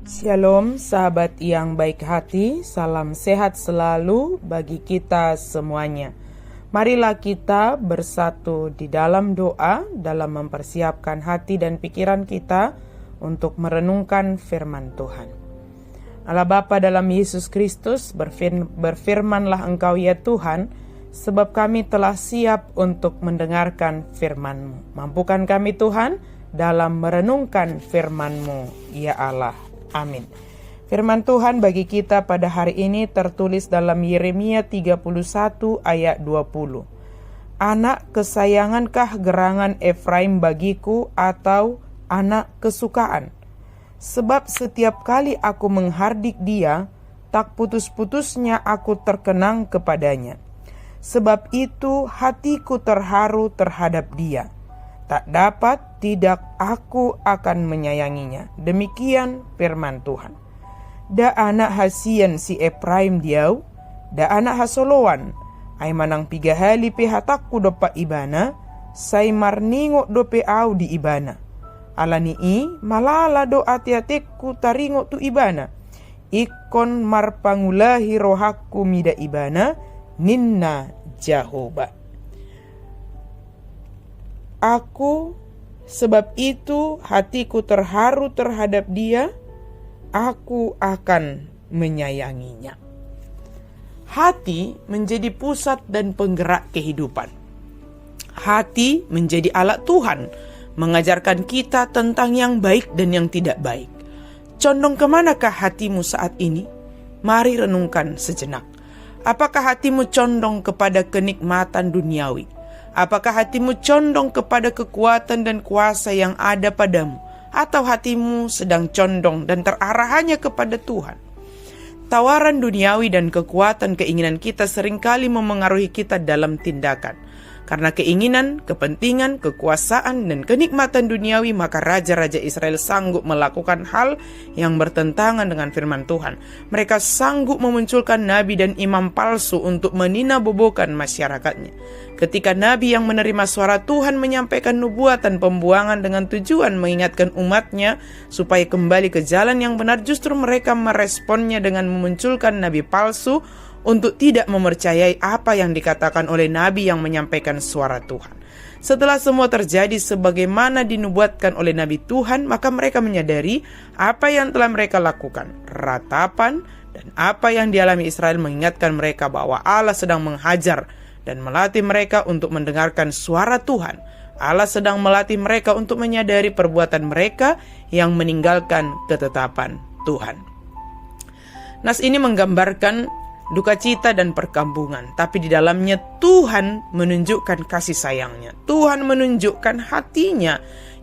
Shalom sahabat yang baik hati, salam sehat selalu bagi kita semuanya. Marilah kita bersatu di dalam doa dalam mempersiapkan hati dan pikiran kita untuk merenungkan firman Tuhan. Allah Bapa dalam Yesus Kristus, berfirmanlah Engkau ya Tuhan, sebab kami telah siap untuk mendengarkan firman-Mu. Mampukan kami Tuhan dalam merenungkan firman-Mu, ya Allah. Amin. Firman Tuhan bagi kita pada hari ini tertulis dalam Yeremia 31 ayat 20. Anak kesayangankah gerangan Efraim bagiku atau anak kesukaan? Sebab setiap kali aku menghardik dia, tak putus-putusnya aku terkenang kepadanya. Sebab itu hatiku terharu terhadap dia. Tak dapat tidak aku akan menyayanginya. Demikian firman Tuhan. Da anak hasian si Efraim diau, da anak hasolowan, ay manang pigahali pihatakku dopa ibana, say marningo dope au di ibana. Alani i malala do ati-atikku taringo tu ibana. Ikon marpangulahi rohakku mida ibana, ninna Jehovah. Sebab itu hatiku terharu terhadap dia, aku akan menyayanginya. Hati menjadi pusat dan penggerak kehidupan. Hati menjadi alat Tuhan, mengajarkan kita tentang yang baik dan yang tidak baik. Condong kemanakah hatimu saat ini? Mari renungkan sejenak. Apakah hatimu condong kepada kenikmatan duniawi? Apakah hatimu condong kepada kekuatan dan kuasa yang ada padamu? Atau hatimu sedang condong dan terarah hanya kepada Tuhan? Tawaran duniawi dan kekuatan keinginan kita seringkali memengaruhi kita dalam tindakan. Karena keinginan, kepentingan, kekuasaan, dan kenikmatan duniawi, maka raja-raja Israel sanggup melakukan hal yang bertentangan dengan firman Tuhan. Mereka sanggup memunculkan nabi dan imam palsu untuk meninabobokan masyarakatnya. Ketika nabi yang menerima suara Tuhan menyampaikan nubuatan pembuangan dengan tujuan mengingatkan umatnya supaya kembali ke jalan yang benar, justru mereka meresponnya dengan memunculkan nabi palsu untuk tidak mempercayai apa yang dikatakan oleh nabi yang menyampaikan suara Tuhan. Setelah semua terjadi sebagaimana dinubuatkan oleh nabi Tuhan, maka mereka menyadari apa yang telah mereka lakukan. Ratapan dan apa yang dialami Israel mengingatkan mereka bahwa Allah sedang menghajar dan melatih mereka untuk mendengarkan suara Tuhan. Allah sedang melatih mereka untuk menyadari perbuatan mereka yang meninggalkan ketetapan Tuhan. Nas ini menggambarkan duka cita dan perkampungan, tapi di dalamnya Tuhan menunjukkan kasih sayangnya. Tuhan menunjukkan hatinya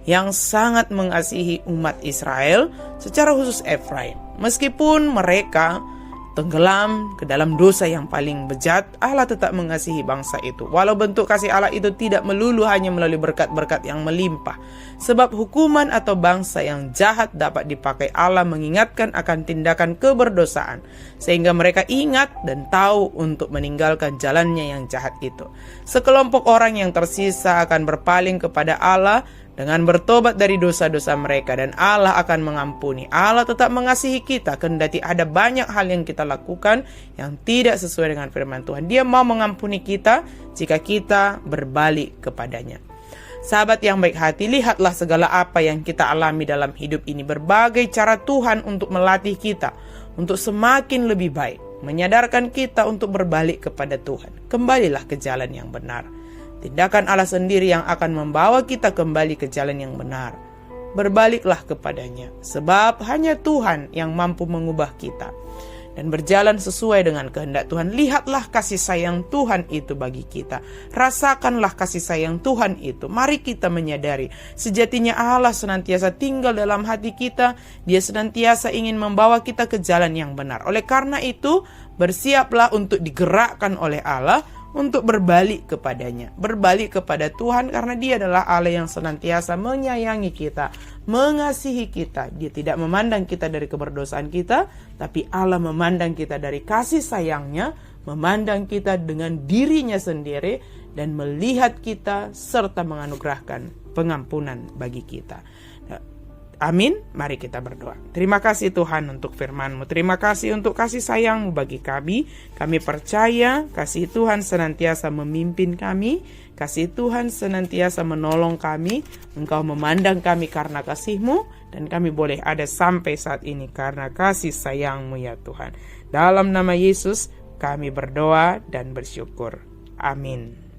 yang sangat mengasihi umat Israel, secara khusus Efraim. Meskipun mereka tenggelam ke dalam dosa yang paling bejat, Allah tetap mengasihi bangsa itu. Walau bentuk kasih Allah itu tidak melulu hanya melalui berkat-berkat yang melimpah. Sebab hukuman atau bangsa yang jahat dapat dipakai Allah mengingatkan akan tindakan keberdosaan, sehingga mereka ingat dan tahu untuk meninggalkan jalannya yang jahat itu. Sekelompok orang yang tersisa akan berpaling kepada Allah dengan bertobat dari dosa-dosa mereka, dan Allah akan mengampuni. Allah tetap mengasihi kita, kendati ada banyak hal yang kita lakukan yang tidak sesuai dengan firman Tuhan. Dia mau mengampuni kita jika kita berbalik kepadanya. Sahabat yang baik hati, lihatlah segala apa yang kita alami dalam hidup ini. Berbagai cara Tuhan untuk melatih kita untuk semakin lebih baik, menyadarkan kita untuk berbalik kepada Tuhan. Kembalilah ke jalan yang benar. Tindakan Allah sendiri yang akan membawa kita kembali ke jalan yang benar. Berbaliklah kepadanya, sebab hanya Tuhan yang mampu mengubah kita dan berjalan sesuai dengan kehendak Tuhan. Lihatlah kasih sayang Tuhan itu bagi kita. Rasakanlah kasih sayang Tuhan itu. Mari kita menyadari sejatinya Allah senantiasa tinggal dalam hati kita. Dia senantiasa ingin membawa kita ke jalan yang benar. Oleh karena itu, bersiaplah untuk digerakkan oleh Allah untuk berbalik kepadanya, berbalik kepada Tuhan, karena Dia adalah Allah yang senantiasa menyayangi kita, mengasihi kita. Dia tidak memandang kita dari keberdosaan kita, tapi Allah memandang kita dari kasih sayangnya, memandang kita dengan dirinya sendiri, dan melihat kita serta menganugerahkan pengampunan bagi kita. Amin. Mari kita berdoa. Terima kasih Tuhan untuk firman-Mu. Terima kasih untuk kasih sayang-Mu bagi kami. Kami percaya kasih Tuhan senantiasa memimpin kami. Kasih Tuhan senantiasa menolong kami. Engkau memandang kami karena kasih-Mu. Dan kami boleh ada sampai saat ini karena kasih sayang-Mu ya Tuhan. Dalam nama Yesus kami berdoa dan bersyukur. Amin.